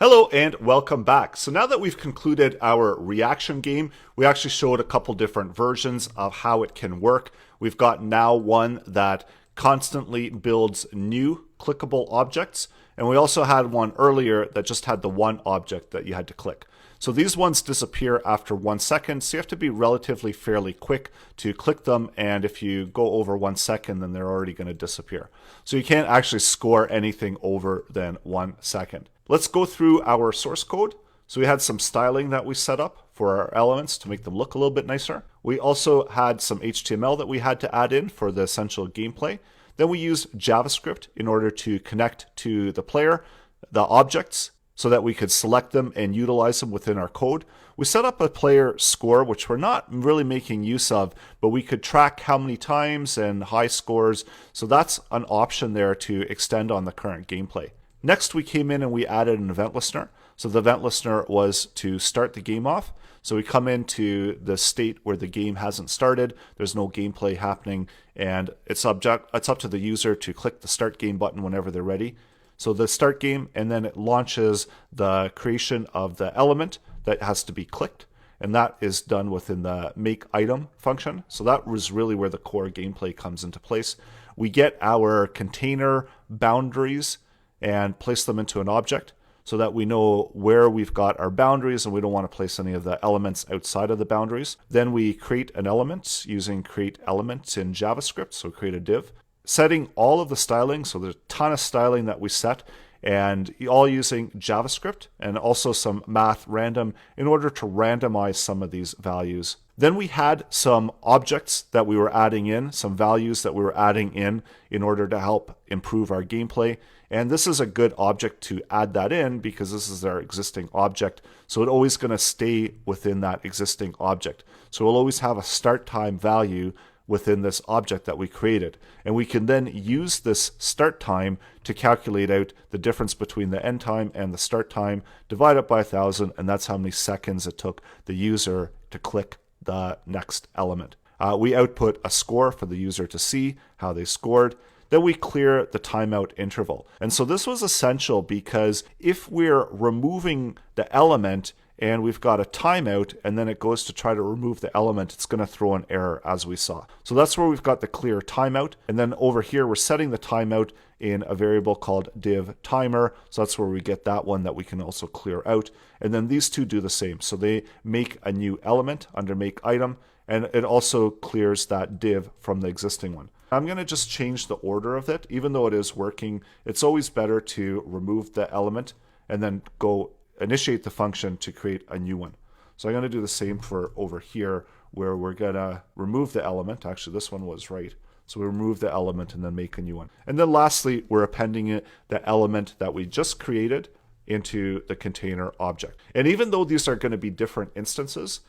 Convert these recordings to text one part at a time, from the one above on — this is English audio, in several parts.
Hello and welcome back. So now that we've concluded our reaction game, we actually showed a couple different versions of how it can work. We've got now one that constantly builds new clickable objects, and we also had one earlier that just had the one object that you had to click. So these ones disappear after 1 second, so you have to be relatively fairly quick to click them, and if you go over 1 second, then they're already going to disappear. So you can't actually score anything over than 1 second. Let's go through our source code. So we had some styling that we set up for our elements to make them look a little bit nicer. We also had some HTML that we had to add in for the essential gameplay. Then we used JavaScript in order to connect to the player, the objects, so that we could select them and utilize them within our code. We set up a player score, which we're not really making use of, but we could track how many times and high scores. So that's an option there to extend on the current gameplay. Next, we came in and we added an event listener. So the event listener was to start the game off. So we come into the state where the game hasn't started, there's no gameplay happening, and it's up to the user to click the start game button whenever they're ready. So the start game, and then it launches the creation of the element that has to be clicked, and that is done within the make item function. So that was really where the core gameplay comes into place. We get our container boundaries and place them into an object so that we know where we've got our boundaries and we don't want to place any of the elements outside of the boundaries. Then we create an element using create element in JavaScript, so create a div. Setting all of the styling, so there's a ton of styling that we set, and all using JavaScript and also some math random in order to randomize some of these values. Then we had some objects that we were adding in, some values that we were adding in order to help improve our gameplay. And this is a good object to add that in because this is our existing object. So it's always going to stay within that existing object. So we'll always have a start time value within this object that we created. And we can then use this start time to calculate out the difference between the end time and the start time, divide it by 1,000, and that's how many seconds it took the user to click the next element. We output a score for the user to see how they scored. Then we clear the timeout interval. And so this was essential because if we're removing the element and we've got a timeout and then it goes to try to remove the element, it's going to throw an error as we saw. So that's where we've got the clear timeout. And then over here, we're setting the timeout in a variable called div timer. So that's where we get that one that we can also clear out. And then these two do the same. So they make a new element under make item, and it also clears that div from the existing one. I'm going to just change the order of it. Even though it is working, it's always better to remove the element and then go initiate the function to create a new one. So I'm going to do the same for over here where we're going to remove the element. Actually, this one was right. So we remove the element and then make a new one. And then lastly, we're appending the element that we just created into the container object. And even though these are going to be different instances,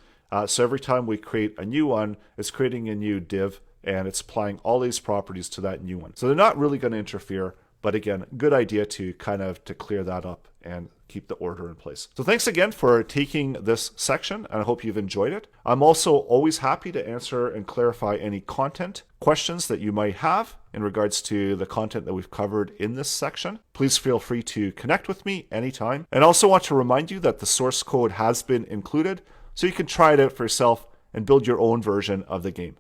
so every time we create a new one, it's creating a new div and it's applying all these properties to that new one. So they're not really going to interfere, but again, good idea to to clear that up and keep the order in place. So thanks again for taking this section, and I hope you've enjoyed it. I'm also always happy to answer and clarify any content questions that you might have in regards to the content that we've covered in this section. Please feel free to connect with me anytime. And I also want to remind you that the source code has been included, so you can try it out for yourself and build your own version of the game.